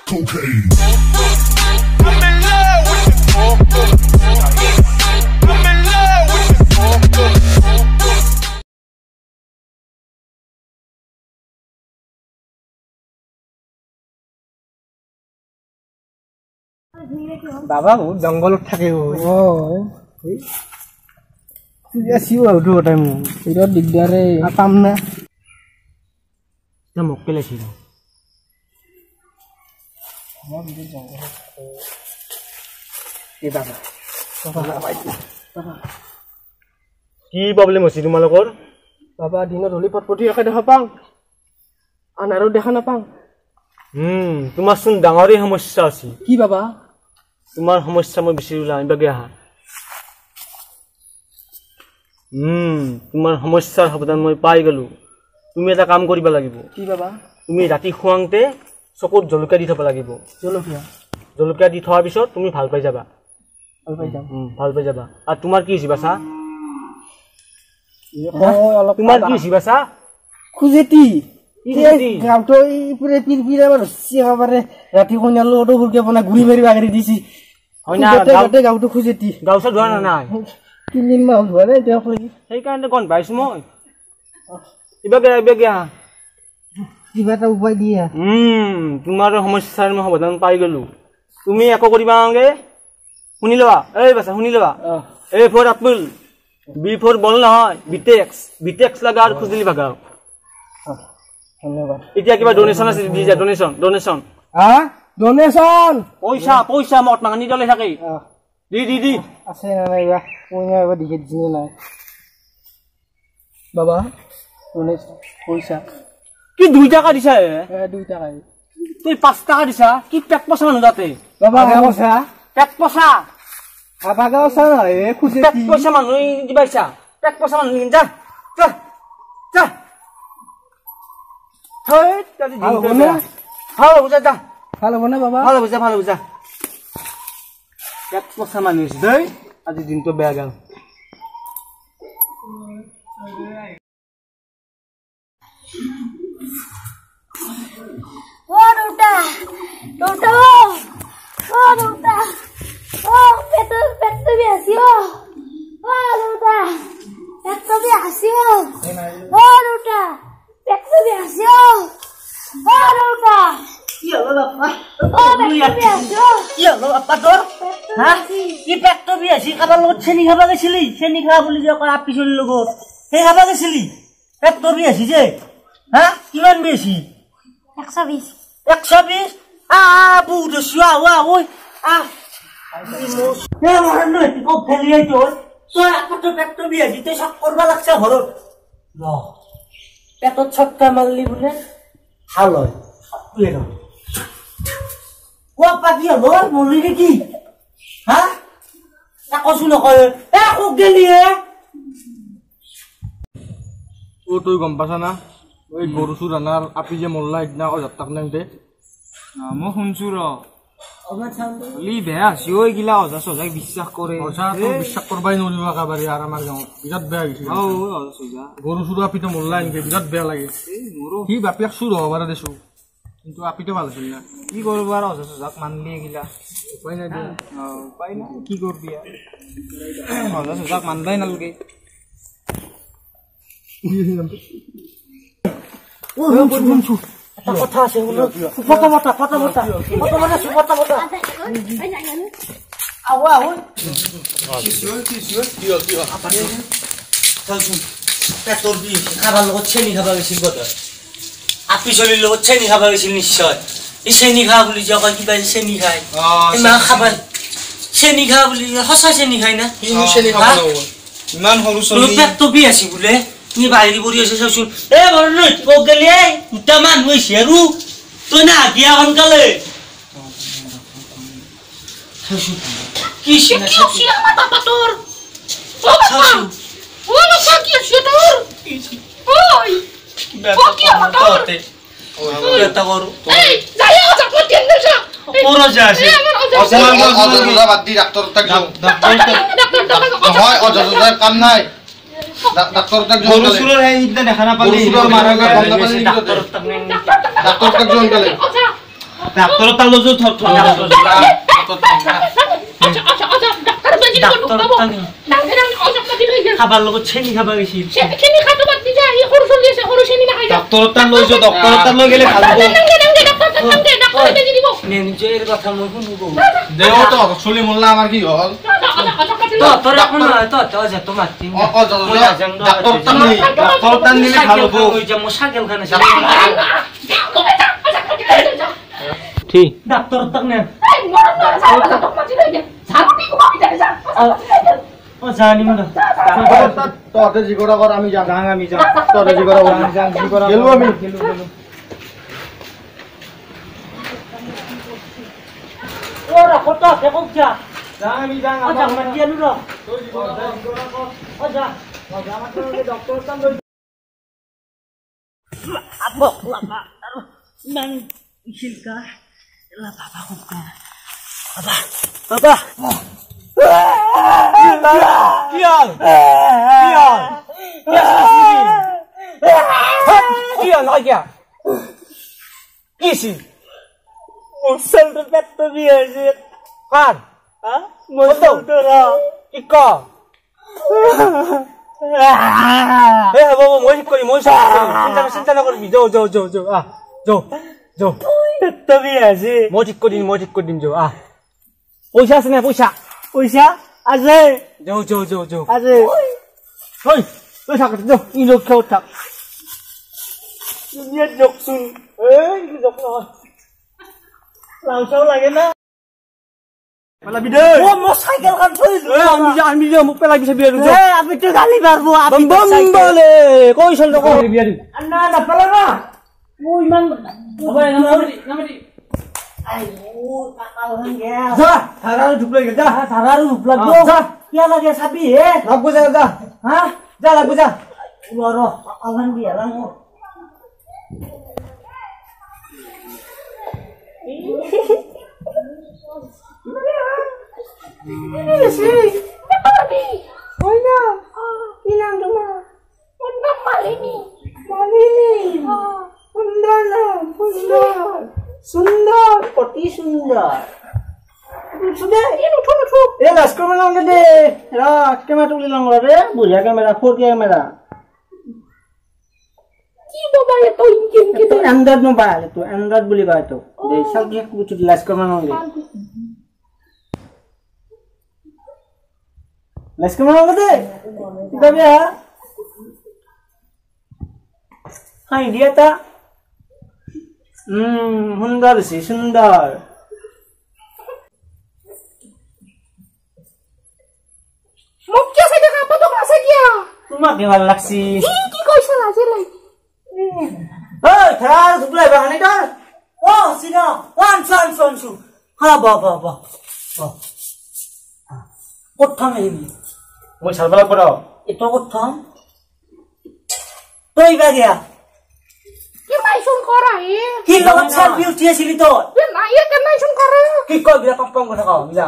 বাবা বহুত জঙ্গলত থাকে চিও আউটো ওটাই মোৰ বিৰাট দিগদাৰে পাম না এটা মক্কেল আছিল মই বিৰাট জঙ্গলত এই বাবা কি প্ৰব্লেম হৈছে তোমালোকৰ বাবা দিনত হলি পটপটি একে দেখা পাওঁ আনাৰো দেখা নাপাওঁ তোমাৰ চোন ডাঙৰে সমস্যা আছে কি বাবা তোমাৰ সমস্যা মই বিচাৰি ওলাই আনিবাগে আহা তোমাৰ সমস্যাৰ সমাধান মই পাই গলো তুমি এটা কাম কৰিব লাগিব কি বাবা তুমি ৰাতি খুৱাংতে চকুত জলকীয়া দি থব লাগিব জলকীয়া দি থোৱাৰ পিছত তুমি ভাল পাই যাবা ভাল পাই যাবা আৰু তোমাৰ কি হৈছে বাছা তোমাৰ কি হৈছে বাছা খুজেতি গাঁৱটো পুৰে পিৰপিৰা বাৰে ৰাতি কইনাৰ লগতো ঘুৰকে বনাই ঘূৰি মাৰি বাগৰি দিছি গাঁৱটো খুজেতি গাঁও চা ধোৱা নাই 3 দিন মান ধোৱা নাই এতিয়া সেইকাৰণে গণ পাইছো মই কিবা এটা উপায় দিয়া তোমাৰ সমস্যাৰ মই সমাধান পাই গলো তুমি একো কৰিবা নালাগে শুনি লোৱা এই বাছা শুনি লোৱা A for apple B for ball নহয় বিটেক্স লাগা আৰু খুজলি ভাগাও ধন্যবাদ এতিয়া কিবা ডোনেশন আছে দি যা ডোনেশন ডোনেশন পয়সা মত মাগনি দলে থাকে দি আছে না নাইবা পয়সা এবা দিকে দিনে নাই বাবা ডোনেশন পয়সা কি 2 টাকা দিছা 2 টাকা তুই 5 টাকা দিছা কি পেক পয়সা মানু দাতে বাবা পয়সা পেক পয়সা আবাগা পয়সা নাই খুজে পেক পয়সা মানু দিবাইছা পেক পয়সা মানু যা Hey, tadi halo buza. Halo mana baba? Halo buza. Yak posa manis deh. Adi dinto beagang. Oh, Duta. Oh, Duta. Oh, petu biasio. Oh, Duta. Petu biasio. Oh, Duta. Petu biasio. Oh, Duta. Iya lo apa? Oh, petu biasio. Iya lo apa dor? Hah? Ki petu biasi kapan lo seni khaba gesili? Seni khaba boli je kok api soli logo. He khaba gesili? Petu biasi je. Hah? Kiman biasi? 120. 120? Bu udah siwa woi. Mana itu kau beli aja. Soalnya aku tuh petu biasi tu sakor balak sahorot. Loh. Petu chakka malli bule. Halo. Lero. Wah pagi lo mulai lagi. Hah? Aku sudah kau. Aku geli ya. Oh tuh gampas sana. ওই গরু সুরানার আপি যে মোল্লা ইদনা ও যাত্তাক নাইতে মই শুনছো র লি বেয়া সি ওই গিলা অজা সজাই বিশ্বাস করে অজা তো বিশ্বাস করবাই নলিবা কাবারি আর আমার গাঁও বিরাট বেয়া গিছে ও অজা সজা গরু সুরা আপি তো মোল্লা ইনকে বিরাট বেয়া লাগে কি বাপিক সুর হবারে দেছো কিন্তু আপি তো ভালো ছিল না কি করব আর অজা সজাক মানলি গিলা উপায় নাই উপায় নাই কি করবি অজা সজাক মানবাই নালগে শুনছো একটা কথা আছে ফটা আওয়া পেটর বি খাবার লগত চেনি খাবা গেছিল বদ আপি চলির লগত চেনি খাবা গেছিল নিশ্চয় এই চেনি খা বলি যে কয় কিবা চেনি খায় এই মা খাবার চেনি খা বলি হসা চেনি খায় না কি চেনি খাবা ইমান হরু চলি পেট বি আছে বলে নি বাইরে বড়ি আছে শুন এ বড় নই ও গেলে উটা মান হইছে রু তুই না গিয়া হনকালে কি কি মাথা পাতর ও বাবা ও বাবা কি আছে তোর ওই কি মাতর এটা করো এই যাইও যা পটিন না ওরা যা আছে অজা বাদ দি ডাক্তার তক যাও ডাক্তার হয় অজা কাম নাই ডাক্তার তক জোন গলে গরুসুরের এই ইদনা দেখা না পালি গরুসুর মারা গা বন্ধ পালি ডাক্তার তক নেই ডাক্তার তক জোন গলে ডাক্তৰ তালৈ লৈ থ খাবাৰ লগত চেনি খাবা গেছিল ডাক্তৰ তাত লৈ যাও ডাক্তৰ তাত লৈ গেলে ভাল হ'ব নিজের কথা মই শুনিব দেও তো চলি মোল্লা আমার কি হল তোর এখন তো যা তো মাতি ডাক্তার তান নিলে ভালো হবো ওই যে মোসাকেল খানা ঠিক ডাক্তার তাক না ও জানি মনে তোতে জিগরা কর আমি যাম আমি যাম তোতে জিগরা কর আমি যাম জিগরা গেলু আমি গেলু ওরা কত দেখো যা আমি যাম আমার মাটি আলু র ও যা আমার ডক্টর তাম আব্বা বাবা nang silka la baba ko ka baba Kian lagi isi musal dapat to biasa kan ha musal dora iko বাবা মই করি মই চিন্তা না করবি যাও যাও যাও যাও আ যাও যাও তবে আছে মই ঠিক করে দিম যাও আ পয়সা আছে না পয়সা পয়সা আছে যাও যাও যাও যাও আছে ওই তুই থাক যাও ই লোক খাও থাক নিয়ে যোগ শুন এই কি যোগ না লাউসাও লাগে না পেলাবি দে ও মো সাইকেল কান থই আমি যে মোক পেলাবি সে বিয়া এ আমি তো গালি মারবো আপনি বলে কইছল তো কই বিয়া দি না না পেলা না ও ইমান ওই নামদি আই ও কাকাল হন গে যা থারারু ঢুকলে গে যা থারারু ঢুকলা গো যা কিয়া লাগে সাবি হে লাগবো যা যা হ্যাঁ যা লাগবো যা র কাকাল হন বিয়া লাং সুন্দর অতি সুন্দর ক্যামেরা তুলি লং রে বুঝা ক্যামেরা 4K ক্যামেরা কি বাবা এত ইনকেম কি তো অ্যান্ড্রয়েড মোবাইল তো অ্যান্ড্রয়েড বলি বাই তো দে সব কি কুছ লাইস করনা নলে লাইস করনা নলে তবে হাই দিয়া তা সুন্দর সি সুন্দর মুখ্য সে দেখা পতো কাছে গিয়া তোমাকে ভালো লাগছি কি কইছ না জেলে ওই থার সুপ্লাই বাগানে তো ও সিনা ওয়ান সু হ্যাঁ বাবা বাবা প্রথম এইবি মই সালবালা পড়া এটা প্রথম তুই বাগিয়া কি মাইশুন করা হে কি লগত সেলফি উঠিয়েছিলি তো না এ কেন মাইশুন করা কি কই বিলা কম কথা কও মিলা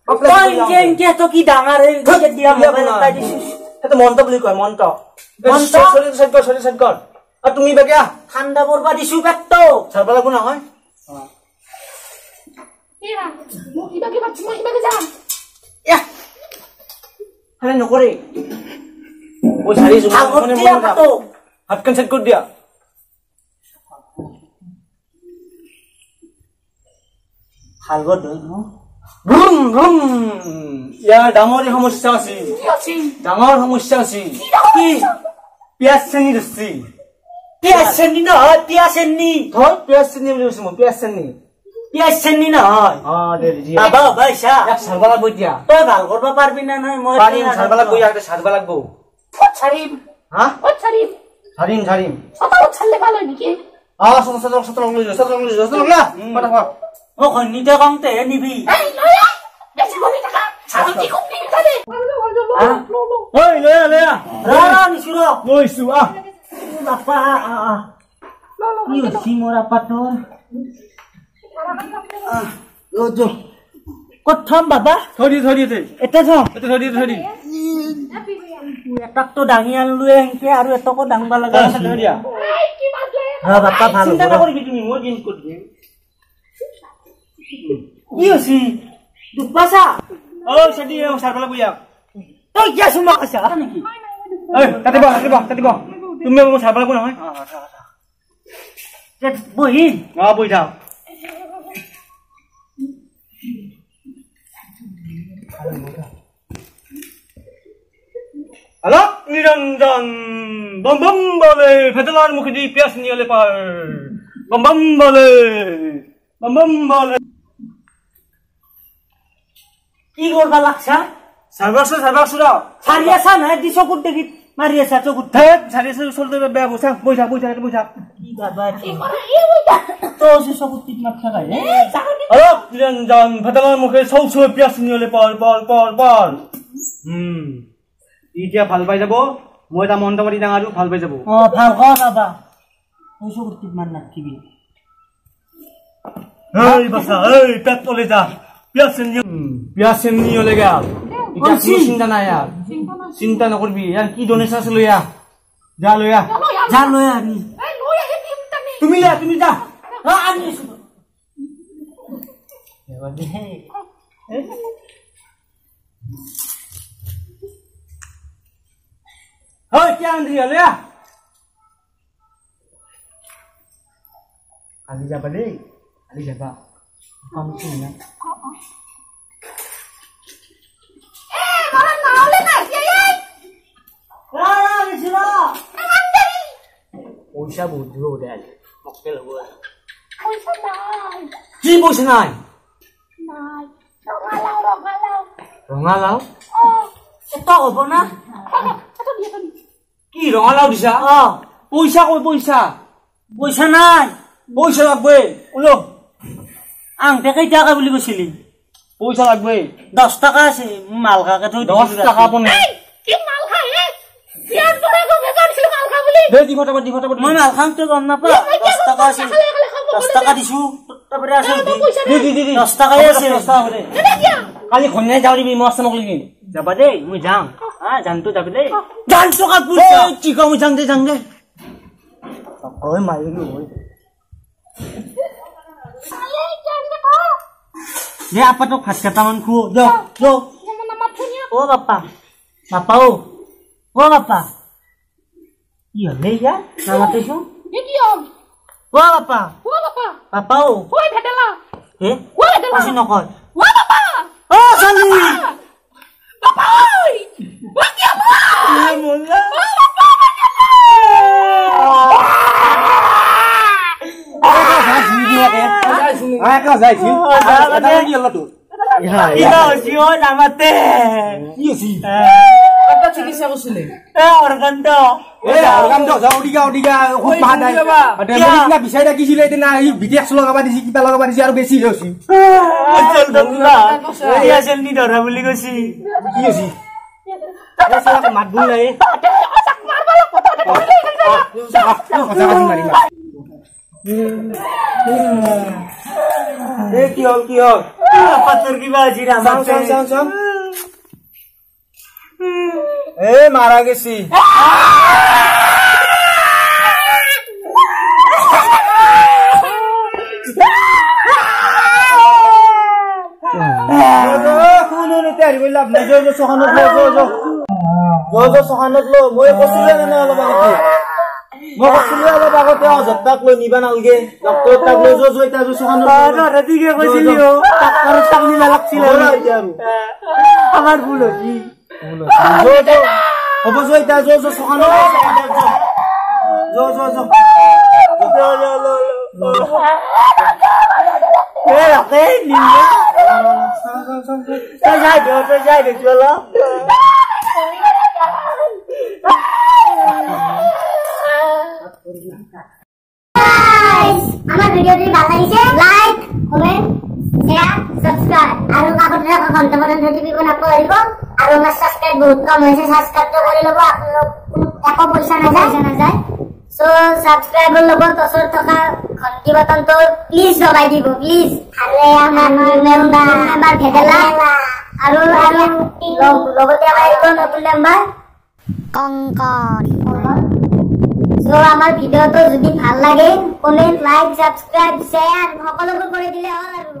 তুই কেন তো কি ডাঙার হে দিকে দিয়া মোবাইল তাই দিছিস এটা মন্ত বুলি কয় মন্ত সরি সেট কর আর তুমি বাগিয়া ঠান্ডা পড়বা দিছু পেটটো সালবালা কোনা হয় এরা মই ইবাকে বাচ্চা মই ইবাকে যাম ইয়া আরে নকরে ও সারি জুমা মনে মনে তো হাতকান সেট কর দিয়া হালগত দই ন ব্রুম ব্রুম ইয়া ডাঙৰ সমস্যা আছে ডাঙৰ সমস্যা আছে কি পিয়াজ চেনি দছি পিয়াজ চেনি না পিয়াজ চেনি ধর পিয়াজ চেনি বুলি কৈছো পিয়াজ চেনি না হয় দে জি বাবা ভাইসা এক সারবালা বইয়া তই ভাল করবা পারবি না নাই মই পারি সারবালা বই আগে সারবা লাগবো ছাড়িম হ্যাঁ ও ছাড়িম ছাড়িম সতাও ছাড়লে ভালো নাকি সত লাগলা ফটাফট ও খনিতে কমতে নিবি এই লয়া বেশি বলি টাকা ছাড়ু কি খুব নিবি তারে ওই লয়া রা নিছুর লইছু বাপা কি হইছি মোরা পাটর ওজো কোথাম বাবা ধরি দে এটা ধরি এটাক তো ডাঙি আনলু এনকে আৰু এটকো ডাংবা লাগা আছে ধৰিয়া এই কি বাজলে হ্যাঁ বাপা ভালো চিন্তা কৰিবি তুমি মই দিন কৰি দিম কি হৈছে দুপাছা ও সেটি সারপালা বুইয়া তই কি আছো মাক আছে নেকি এই কাটিব তুমি মোক সারপালা কো নহয় বহিন বহি যাও হ্যালো নিরঞ্জন বম বম বলে ফেতলার মুখে দিয়ে পেঁয়াজ নিয়ে পার বম বম বলে কি করবা লাগছা সারবাসু সারি আসা না দি চকুত দেখি মারি আসা চকুত সারি আসা চলতে বেয়া বসা বইসা কি গাবা তো সে চকুত টিপ মাথা গায় হ্যালো নিরঞ্জন ফেতলার মুখে সৌসু পেঁয়াজ নিয়ে পার এতিয়া ভাল পাই যাব মই এটা মন্ত্ৰ মাৰি ডাঙাৰো ভাল পাই যাব ভাল ক বাবা মই চকুত মান নাকিবি এই বাসা এই পেট তলে যা পিয়াস নিয়ে লেগা এটা কি চিন্তা নাই আর চিন্তা নকরবি আর কি ডোনেশন আছে লইয়া যা লইয়া নি এই লইয়া হেবি তানে তুমি যা আমি শুনো এবারে Hoi, क्या अंदर ले आ? आली जा बले, आली जा बा. काम क्यों ना? मारा नाले ना ये निशरा. अंदर पैसा बहुत दूर हो गया. मक्केल हुआ. पैसा নাই কি পয়সা নাই? নাই রঙালাও রঙালাও? এটা হবো না? এটা দিয়ে কি রঙালাও দিছা পয়সা কই পয়সা নাই পয়সা লাগবে ওলো আংটা কই টাকা বলি কইছিলি পয়সা লাগবে 10 টাকা আছে মাল কাকে থই 10 টাকা পনে কি মাল খায় পিয়াজ ধরে গো গেছিল মাল খা বলি দে দি ফটাফট মই মাল খাম তো গম না পা 10 টাকা আছে 10 টাকা দিছু তারপরে আছে দি 10 টাকা আছে 10 টাকা বলে কালি খন্নে যাও দিবি মস্ত নকলি কি যাবা দে মই যাম জানতো যাবি দে জানতো কা পুলিশ কি কম যাং দে ওই মাইরি ওই সালে জানতে কো রে আপা তো ভাত কাটামান খু যো ও বাপ্পা ও বাপ্পা কি হলে ইয়া নামাতে শু কি হল ও বাপ্পা ও ওই ভেটেলা ওই ভেটেলা কিছু নকয় ও বাপ্পা ও সালি বাপ্পা ওই কি বাপ্পা মোল্লা মাত বুল নাই কি হল পাথর কি বাজি এ মারা গেছি চখানত লো মই কৈছিলো অলপ আগতে অযত্নাক লৈ নিবা নালগে ডক্টৰ তাক লৈ যো এটা চখানত ঠিকে কৈছিলি আমাৰ ভুল হৈছে হ'ব যো এটা চখানত যাই দে চলো আমার ভিডিওটি ভালো লাগিছে লাইক কমেন্ট শেয়ার সাবস্ক্রাইব আর আপনাদের ঘন্টা বাটন নোটিফিকেশন আপলোড করিব আর আমার সাবস্ক্রাইব বহুত কম হইছে সাবস্ক্রাইব তো করে লব আপনারা এক পয়সা না যায় সো সাবস্ক্রাইবার লগত তসর থকা ঘন্টি বাটন তো প্লিজ দবাই দিব প্লিজ আরে আমার মেম্বার ভেদেলা আর লগতে আমার একজন নতুন মেম্বার কঙ্কন সো আমার ভিডিও তো যদি ভাল লাগে কমেন্ট লাইক সাবস্ক্রাইব শেয়ার সকলোকে করে দিলে হল আৰু